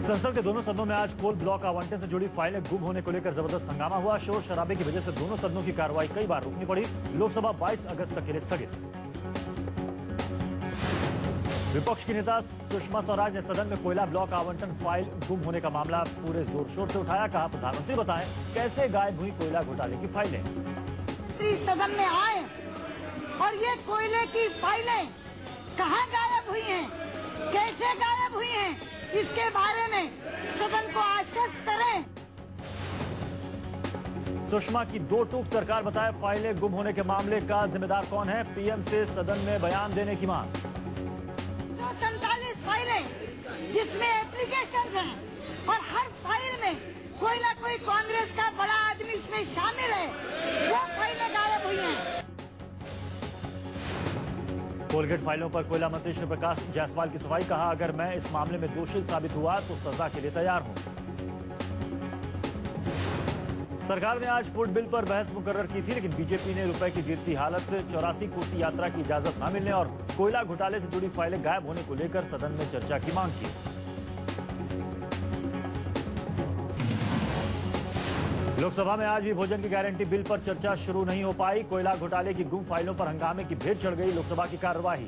संसद के दोनों सदनों में आज कोल ब्लॉक आवंटन से जुड़ी फाइलें गुम होने को लेकर जबरदस्त हंगामा हुआ। शोर शराबे की वजह से दोनों सदनों की कार्रवाई कई बार रोकनी पड़ी। लोकसभा 22 अगस्त तक के लिए स्थगित। विपक्ष की नेता सुषमा स्वराज ने सदन में कोयला ब्लॉक आवंटन फाइल गुम होने का मामला पूरे जोर शोर से उठाया। कहा, प्रधानमंत्री बताएं कैसे गायब हुई कोयला घोटाले की फाइलें। सदन में आए और ये कोयले की फाइलें कहाँ गायब हुई हैं, कैसे गायब हुई हैं, इसके बारे में सदन को आश्वस्त करें। सुषमा की दो टूक सरकार बताए फाइलें गुम होने के मामले का जिम्मेदार कौन है। पीएम से सदन में बयान देने की मांग। 147 फाइलें जिसमें एप्लीकेशंस हैं और हर फाइल में कोई ना कोई कांग्रेस का बड़ा आदमी इसमें शामिल है, वो फाइलें गायब हुई हैं। कोलगेट फाइलों पर कोयला मंत्री श्री प्रकाश जायसवाल की सफाई। कहा, अगर मैं इस मामले में दोषी साबित हुआ तो सजा के लिए तैयार हूं। सरकार ने आज फूड बिल पर बहस मुकर्रर की थी, लेकिन बीजेपी ने रुपए की गिरती हालत, 84 कोसी यात्रा की इजाजत न मिलने और कोयला घोटाले से जुड़ी फाइलें गायब होने को लेकर सदन में चर्चा की मांग की। लोकसभा में आज भी भोजन की गारंटी बिल पर चर्चा शुरू नहीं हो पाई। कोयला घोटाले की गुम फाइलों पर हंगामे की भेंट चढ़ गई लोकसभा की कार्यवाही।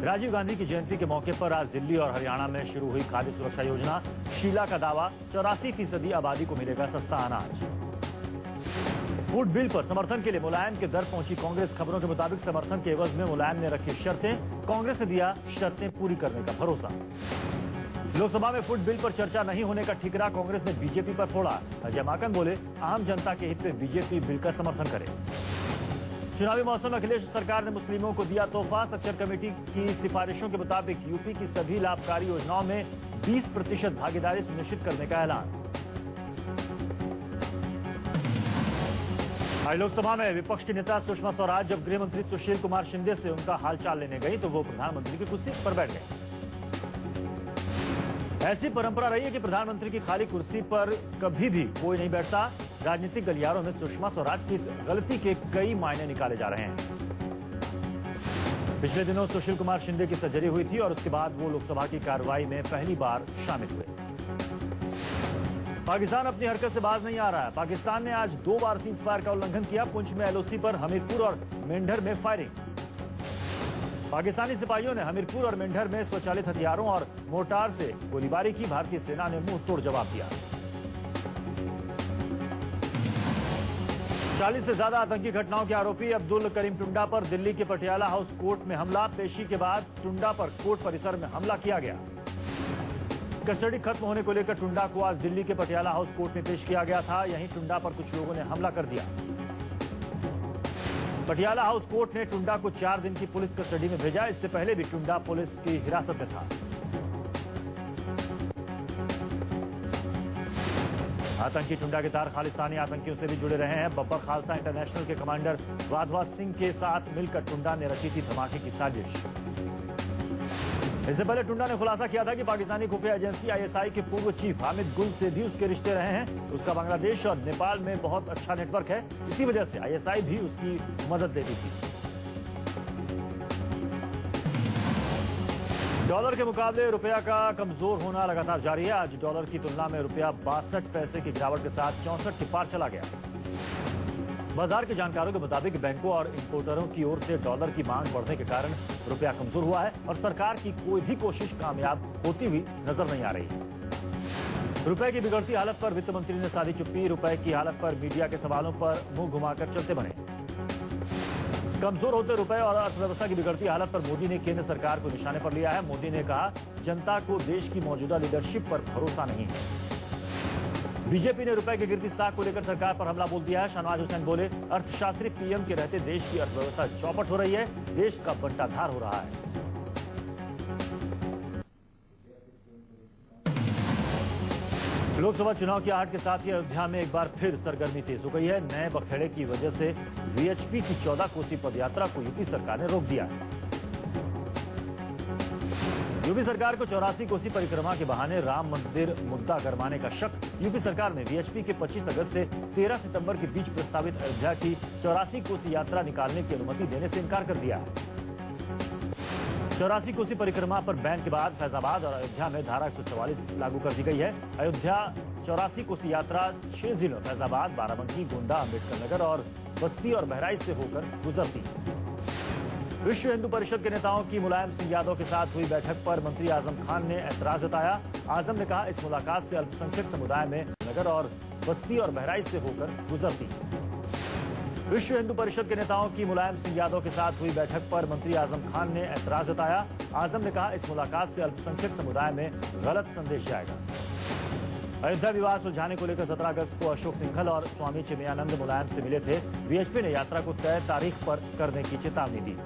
राजीव गांधी की जयंती के मौके पर आज दिल्ली और हरियाणा में शुरू हुई खाद्य सुरक्षा योजना। शीला का दावा, 84% आबादी को मिलेगा सस्ता अनाज। फूड बिल पर समर्थन के लिए मुलायम के दर पहुंची कांग्रेस। खबरों के मुताबिक समर्थन के एवज में मुलायम ने रखी शर्तें। कांग्रेस ने दिया शर्तें पूरी करने का भरोसा। लोकसभा में फूड बिल पर चर्चा नहीं होने का ठिकरा कांग्रेस ने बीजेपी पर फोड़ा। अजय माकन बोले, आम जनता के हित में बीजेपी बिल का समर्थन करे। चुनावी मौसम में अखिलेश सरकार ने मुस्लिमों को दिया तोहफा। सच्चर कमेटी की सिफारिशों के मुताबिक यूपी की सभी लाभकारी योजनाओं में 20% भागीदारी सुनिश्चित करने का ऐलान। आज लोकसभा में विपक्ष की नेता सुषमा स्वराज जब गृह मंत्री सुशील कुमार शिंदे से उनका हालचाल लेने गई तो वो प्रधानमंत्री की कुर्सी पर बैठ गए। ऐसी परंपरा रही है कि प्रधानमंत्री की खाली कुर्सी पर कभी भी कोई नहीं बैठता। राजनीतिक गलियारों में सुषमा स्वराज की इस गलती के कई मायने निकाले जा रहे हैं। पिछले दिनों सुशील कुमार शिंदे की सर्जरी हुई थी और उसके बाद वो लोकसभा की कार्रवाई में पहली बार शामिल हुए। पाकिस्तान अपनी हरकत से बाज नहीं आ रहा है। पाकिस्तान ने आज 2 बार सीज फायर का उल्लंघन किया। पुंछ में एलओसी पर हमीरपुर और मेंढर में फायरिंग। पाकिस्तानी सिपाहियों ने हमीरपुर और मेंढर में स्वचालित हथियारों और मोर्टार से गोलीबारी की। भारतीय सेना ने मुंह तोड़ जवाब दिया। 40 से ज्यादा आतंकी घटनाओं के आरोपी अब्दुल करीम टुंडा पर दिल्ली के पटियाला हाउस कोर्ट में हमला। पेशी के बाद टुंडा पर कोर्ट परिसर में हमला किया गया। कस्टडी खत्म होने को लेकर टुंडा को आज दिल्ली के पटियाला हाउस कोर्ट में पेश किया गया था। यहीं टुंडा पर कुछ लोगों ने हमला कर दिया। पटियाला हाउस कोर्ट ने टुंडा को 4 दिन की पुलिस कस्टडी में भेजा। इससे पहले भी टुंडा पुलिस की हिरासत में था। आतंकी टुंडा के तार खालिस्तानी आतंकियों से भी जुड़े रहे हैं। बब्बर खालसा इंटरनेशनल के कमांडर वाधवा सिंह के साथ मिलकर टुंडा ने रची थी धमाके की साजिश। इससे पहले टुंडा ने खुलासा किया था कि पाकिस्तानी खुफिया एजेंसी आईएसआई के पूर्व चीफ हामिद गुल से भी उसके रिश्ते रहे हैं। उसका बांग्लादेश और नेपाल में बहुत अच्छा नेटवर्क है। इसी वजह से आईएसआई भी उसकी मदद देती थी। डॉलर के मुकाबले रुपया का कमजोर होना लगातार जारी है। आज डॉलर की तुलना में रुपया 62 पैसे की गिरावट के साथ 64 के पार चला गया। बाजार के जानकारों के मुताबिक बैंकों और इंपोर्टरों की ओर से डॉलर की मांग बढ़ने के कारण रुपया कमजोर हुआ है और सरकार की कोई भी कोशिश कामयाब होती हुई नजर नहीं आ रही। रुपए की बिगड़ती हालत पर वित्त मंत्री ने साधी चुप्पी। रुपए की हालत पर मीडिया के सवालों पर मुंह घुमाकर चलते बने। कमजोर होते रुपए और अर्थव्यवस्था की बिगड़ती हालत पर मोदी ने केंद्र सरकार को निशाने पर लिया है। मोदी ने कहा, जनता को देश की मौजूदा लीडरशिप पर भरोसा नहीं है। बीजेपी ने रुपए की गिरती साख को लेकर सरकार पर हमला बोल दिया है। शहनवाज हुसैन बोले, अर्थशास्त्री पीएम के रहते देश की अर्थव्यवस्था चौपट हो रही है, देश का बंटाधार हो रहा है। लोकसभा चुनाव की आहट के साथ ही अयोध्या में एक बार फिर सरगर्मी तेज हो गई है। नए बखेड़े की वजह से वीएचपी की 14 कोसी पदयात्रा को यूपी सरकार ने रोक दिया है। यूपी सरकार को 84 कोसी परिक्रमा के बहाने राम मंदिर मुद्दा गरमाने का शक। यूपी सरकार ने वीएचपी के 25 अगस्त से 13 सितंबर के बीच प्रस्तावित अयोध्या की 84 कोसी यात्रा निकालने की अनुमति देने से इनकार कर दिया है। 84 कोसी परिक्रमा पर बैन के बाद फैजाबाद और अयोध्या में धारा 144 लागू कर दी गई है। अयोध्या 84 कोसी यात्रा 6 जिलों फैजाबाद, बाराबंकी, गोंडा, अम्बेडकर नगर और बस्ती और बहराइच से होकर गुजरती है। विश्व हिंदू परिषद के नेताओं की मुलायम सिंह यादव के साथ हुई बैठक पर मंत्री आजम खान ने ऐतराज जताया। आजम ने कहा, इस मुलाकात से अल्पसंख्यक समुदाय में नगर और बस्ती और बहराइच से होकर गुजरती है। विश्व हिंदू परिषद के नेताओं की मुलायम सिंह यादव के साथ हुई बैठक पर मंत्री आजम खान ने ऐतराज जताया। आजम ने कहा, इस मुलाकात से अल्पसंख्यक समुदाय में गलत संदेश जाएगा। अयोध्या विवाद सुलझाने को लेकर 17 अगस्त को अशोक सिंघल और स्वामी चिन्मयानंद मुलायम से मिले थे। बीएचपी ने यात्रा को तय तारीख पर करने की चेतावनी दी।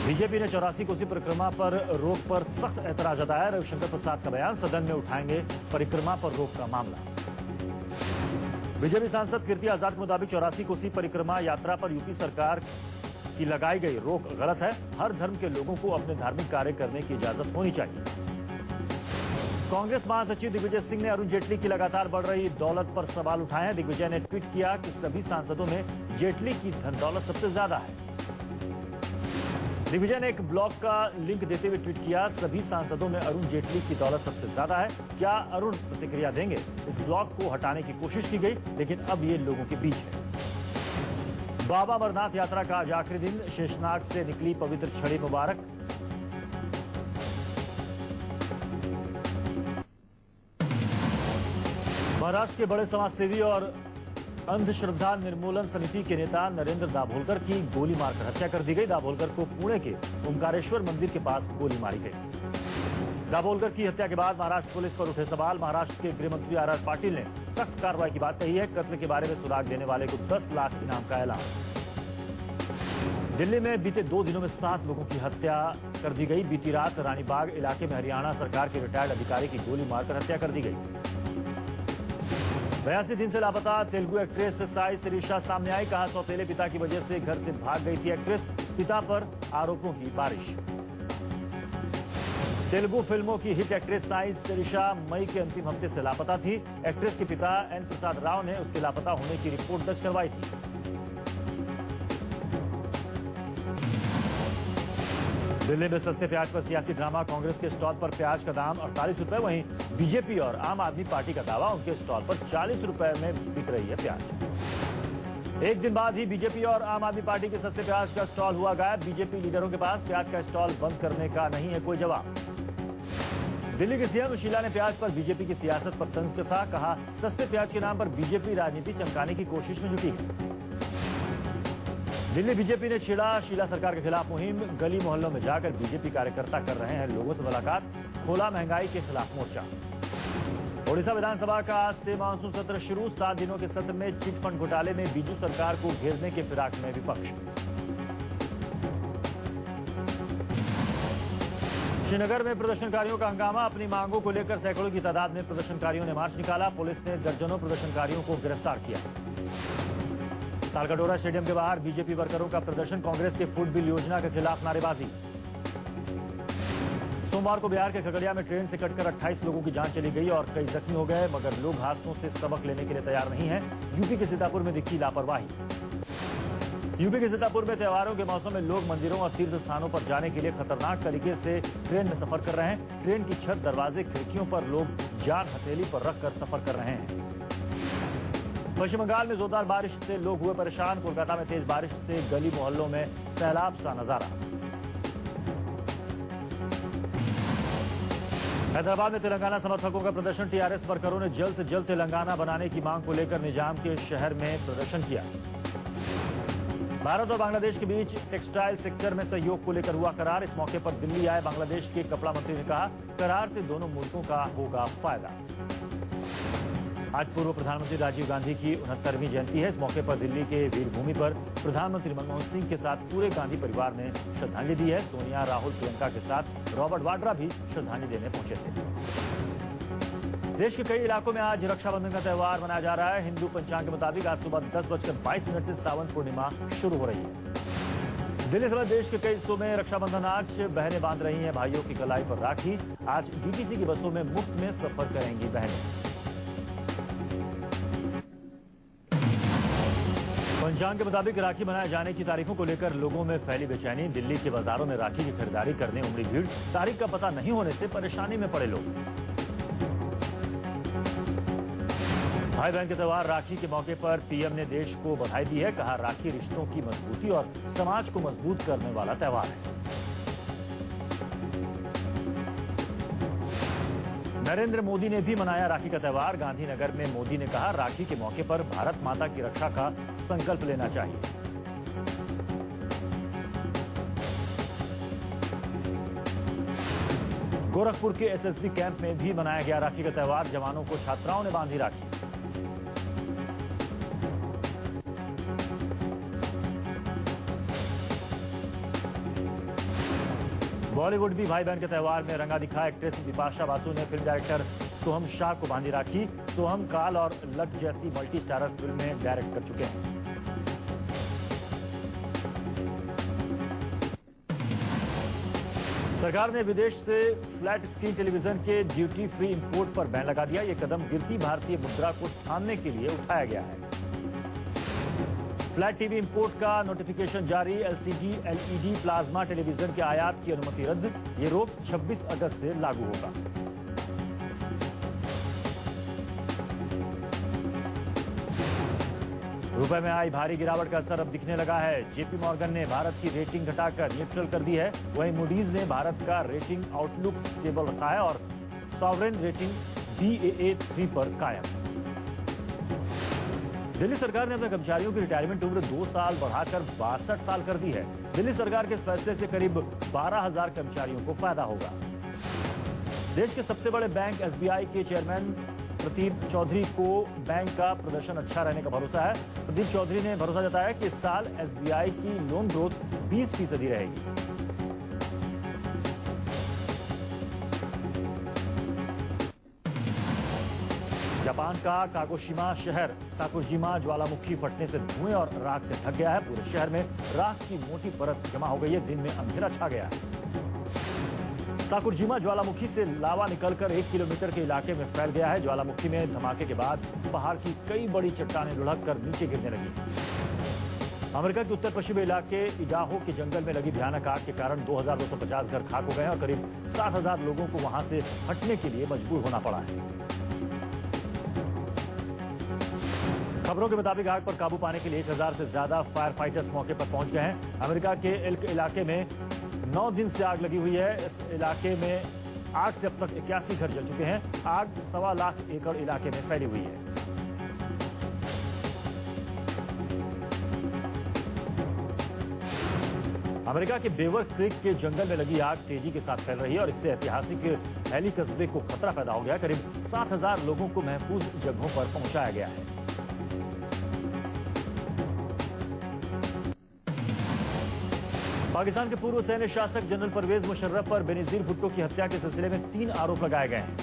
बीजेपी ने 84 कोसी परिक्रमा पर रोक पर सख्त ऐतराज जताया। रविशंकर प्रसाद का बयान, सदन में उठाएंगे परिक्रमा पर रोक का मामला। बीजेपी सांसद कीर्ति आजाद के मुताबिक 84 कोसी परिक्रमा यात्रा पर यूपी सरकार की लगाई गई रोक गलत है। हर धर्म के लोगों को अपने धार्मिक कार्य करने की इजाजत होनी चाहिए। कांग्रेस महासचिव दिग्विजय सिंह ने अरुण जेटली की लगातार बढ़ रही दौलत पर सवाल उठाए हैं। दिग्विजय ने ट्वीट किया कि सभी सांसदों में जेटली की धन दौलत सबसे ज्यादा है। दिग्विजय ने एक ब्लॉग का लिंक देते हुए ट्वीट किया, सभी सांसदों में अरुण जेटली की दौलत सबसे ज्यादा है। क्या अरुण प्रतिक्रिया देंगे? इस ब्लॉग को हटाने की कोशिश की गई, लेकिन अब ये लोगों के बीच है। बाबा अमरनाथ यात्रा का आज आखिरी दिन, शेषनाग से निकली पवित्र छड़ी मुबारक। महाराष्ट्र के बड़े समाजसेवी और अंधश्रद्धा निर्मूलन समिति के नेता नरेंद्र दाभोलकर की गोली मारकर हत्या कर दी गई। दाभोलकर को पुणे के ओंकारेश्वर मंदिर के पास गोली मारी गई। दाभोलकर की हत्या के बाद महाराष्ट्र पुलिस पर उठे सवाल। महाराष्ट्र के गृह मंत्री आर पाटिल ने सख्त कार्रवाई की बात कही है। कत्ल के बारे में सुराग देने वाले को 10 लाख इनाम का ऐलान। दिल्ली में बीते 2 दिनों में 7 लोगों की हत्या कर दी गई। बीती रात रानीबाग इलाके में हरियाणा सरकार के रिटायर्ड अधिकारी की गोली मारकर हत्या कर दी गई। 82 दिन से लापता तेलुगु एक्ट्रेस साई सिरीशा सामने आई। कहा, सौतेले पिता की वजह से घर से भाग गई थी एक्ट्रेस। पिता पर आरोपों की बारिश। तेलुगु फिल्मों की हिट एक्ट्रेस साई सिरीशा मई के अंतिम हफ्ते से लापता थी। एक्ट्रेस के पिता एन प्रसाद राव ने उसके लापता होने की रिपोर्ट दर्ज करवाई थी। दिल्ली में सस्ते प्याज पर सियासी ड्रामा। कांग्रेस के स्टॉल पर प्याज का दाम 48 रुपए, वहीं बीजेपी और आम आदमी पार्टी का दावा, उनके स्टॉल पर 40 रुपए में बिक रही है प्याज। एक दिन बाद ही बीजेपी और आम आदमी पार्टी के सस्ते प्याज का स्टॉल हुआ गायब। बीजेपी लीडरों के पास प्याज का स्टॉल बंद करने का नहीं है कोई जवाब। दिल्ली की सीएम शीला ने प्याज पर बीजेपी की सियासत पर तंज कसा। कहा, सस्ते प्याज के नाम पर बीजेपी राजनीति चमकाने की कोशिश में जुटी है। दिल्ली बीजेपी ने छेड़ा शीला सरकार के खिलाफ मुहिम। गली मोहल्लों में जाकर बीजेपी कार्यकर्ता कर रहे हैं लोगों से मुलाकात। खोला महंगाई के खिलाफ मोर्चा। ओडिशा विधानसभा का आज से मानसून सत्र शुरू। 7 दिनों के सत्र में चिट फंड घोटाले में बीजू सरकार को घेरने के फिराक में विपक्ष। श्रीनगर में प्रदर्शनकारियों का हंगामा। अपनी मांगों को लेकर सैकड़ों की तादाद में प्रदर्शनकारियों ने मार्च निकाला। पुलिस ने दर्जनों प्रदर्शनकारियों को गिरफ्तार किया। तालकटोरा स्टेडियम के बाहर बीजेपी वर्करों का प्रदर्शन। कांग्रेस के फूड बिल योजना के खिलाफ नारेबाजी। सोमवार को बिहार के खगड़िया में ट्रेन से कटकर 28 लोगों की जान चली गई और कई जख्मी हो गए, मगर लोग हादसों से सबक लेने के लिए तैयार नहीं हैं। यूपी के सीतापुर में दिखी लापरवाही। यूपी के सीतापुर में त्योहारों के मौसम में लोग मंदिरों और तीर्थ स्थानों पर जाने के लिए खतरनाक तरीके से ट्रेन में सफर कर रहे हैं। ट्रेन की छत, दरवाजे, खिड़कियों पर लोग जान हथेली पर रखकर सफर कर रहे हैं। पश्चिम बंगाल में जोरदार बारिश से लोग हुए परेशान। कोलकाता में तेज बारिश से गली मोहल्लों में सैलाब सा नजारा। हैदराबाद में तेलंगाना समर्थकों का प्रदर्शन। टीआरएस वर्करों ने जल्द से जल्द तेलंगाना बनाने की मांग को लेकर निजाम के शहर में प्रदर्शन किया। भारत और बांग्लादेश के बीच टेक्सटाइल सेक्टर में सहयोग को लेकर हुआ करार। इस मौके पर दिल्ली आए बांग्लादेश के कपड़ा मंत्री ने कहा, करार से दोनों मुल्कों का होगा फायदा। आज पूर्व प्रधानमंत्री राजीव गांधी की 69वीं जयंती है। इस मौके पर दिल्ली के वीरभूमि पर प्रधानमंत्री मनमोहन सिंह के साथ पूरे गांधी परिवार ने श्रद्धांजलि दी है। सोनिया, राहुल, प्रियंका के साथ रॉबर्ट वाड्रा भी श्रद्धांजलि देने पहुंचे थे। देश के कई इलाकों में आज रक्षाबंधन का त्योहार मनाया जा रहा है। हिंदू पंचांग के मुताबिक आज सुबह 10:22 से सावन पूर्णिमा शुरू हो रही है। दिल्ली समेत देश के कई हिस्सों में रक्षाबंधन आज बहनें बांध रही हैं भाइयों की कलाई पर राखी। आज डीटीसी की बसों में मुफ्त में सफर करेंगी बहनें। पंचांग के मुताबिक राखी बनाए जाने की तारीखों को लेकर लोगों में फैली बेचैनी। दिल्ली के बाजारों में राखी की खरीदारी करने उमड़ी भीड़। तारीख का पता नहीं होने से परेशानी में पड़े लोग। भाई बहन के त्योहार राखी के मौके पर पीएम ने देश को बधाई दी है। कहा, राखी रिश्तों की मजबूती और समाज को मजबूत करने वाला त्योहार है। नरेंद्र मोदी ने भी मनाया राखी का त्योहार। गांधीनगर में मोदी ने कहा, राखी के मौके पर भारत माता की रक्षा का संकल्प लेना चाहिए। गोरखपुर के एसएसबी कैंप में भी मनाया गया राखी का त्योहार। जवानों को छात्राओं ने बांधी राखी। बॉलीवुड भी भाई बहन के त्योहार में रंगा दिखा। एक्ट्रेस बिपाशा बासु ने फिल्म डायरेक्टर सोहम शाह को बांधी राखी। सोहम काल और लट जैसी मल्टी स्टारर फिल्में डायरेक्ट कर चुके हैं। सरकार ने विदेश से फ्लैट स्क्रीन टेलीविजन के ड्यूटी फ्री इंपोर्ट पर बैन लगा दिया। यह कदम गिरती भारतीय मुद्रा को थामने के लिए उठाया गया है। फ्लैट टीवी इंपोर्ट का नोटिफिकेशन जारी। एलसीडी, एलईडी, प्लाज्मा टेलीविजन के आयात की अनुमति रद्द। ये रोक 26 अगस्त से लागू होगा। रुपए में आई भारी गिरावट का असर अब दिखने लगा है। जेपी मॉर्गन ने भारत की रेटिंग घटाकर न्यूट्रल कर दी है। वहीं मूडीज ने भारत का रेटिंग आउटलुक स्टेबल रखा है और सॉवरेन रेटिंग Baa3 पर कायम। दिल्ली सरकार ने अपने कर्मचारियों की रिटायरमेंट उम्र 2 साल बढ़ाकर 62 साल कर दी है। दिल्ली सरकार के इस फैसले से करीब 12,000 कर्मचारियों को फायदा होगा। देश के सबसे बड़े बैंक एसबीआई के चेयरमैन प्रदीप चौधरी को बैंक का प्रदर्शन अच्छा रहने का भरोसा है। प्रदीप चौधरी ने भरोसा जताया कि इस साल एसबीआई की लोन ग्रोथ 20% रहेगी। जापान का कागोशिमा शहर साकुजिमा ज्वालामुखी फटने से धुएं और राख से ढक गया है। पूरे शहर में राख की मोटी परत जमा हो गई है। दिन में अंधेरा छा गया है। साकुजिमा ज्वालामुखी से लावा निकलकर 1 किलोमीटर के इलाके में फैल गया है। ज्वालामुखी में धमाके के बाद पहाड़ की कई बड़ी चट्टानें लुढ़क कर नीचे गिरने लगी। अमेरिका के उत्तर पश्चिमी इलाके इडाहो के जंगल में लगी भयानक आग के कारण 2250 घर खाक हो गए हैं और करीब 60,000 लोगों को वहां से हटने के लिए मजबूर होना पड़ा है। खबरों के मुताबिक आग पर काबू पाने के लिए 1000 से ज्यादा फायर फाइटर्स मौके पर पहुंच गए हैं। अमेरिका के एल्क इलाके में 9 दिन से आग लगी हुई है। इस इलाके में आग से अब तक 81 घर जल चुके हैं। आग 1.25 लाख एकड़ इलाके में फैली हुई है। अमेरिका के बेवर क्रीक के जंगल में लगी आग तेजी के साथ फैल रही है और इससे ऐतिहासिक हैली कस्बे को खतरा पैदा हो गया। करीब 60,000 लोगों को महफूज जगहों पर पहुंचाया गया है। पाकिस्तान के पूर्व सैन्य शासक जनरल परवेज मुशर्रफ पर बेनजीर भुट्टो की हत्या के सिलसिले में 3 आरोप लगाए गए हैं।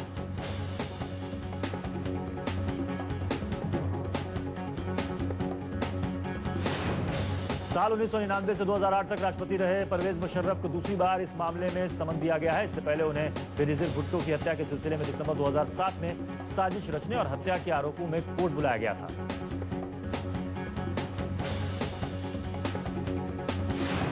साल 1999 से 2008 तक राष्ट्रपति रहे परवेज मुशर्रफ को दूसरी बार इस मामले में समन दिया गया है। इससे पहले उन्हें बेनजीर भुट्टो की हत्या के सिलसिले में दिसंबर 2007 में साजिश रचने और हत्या के आरोपों में कोर्ट बुलाया गया था।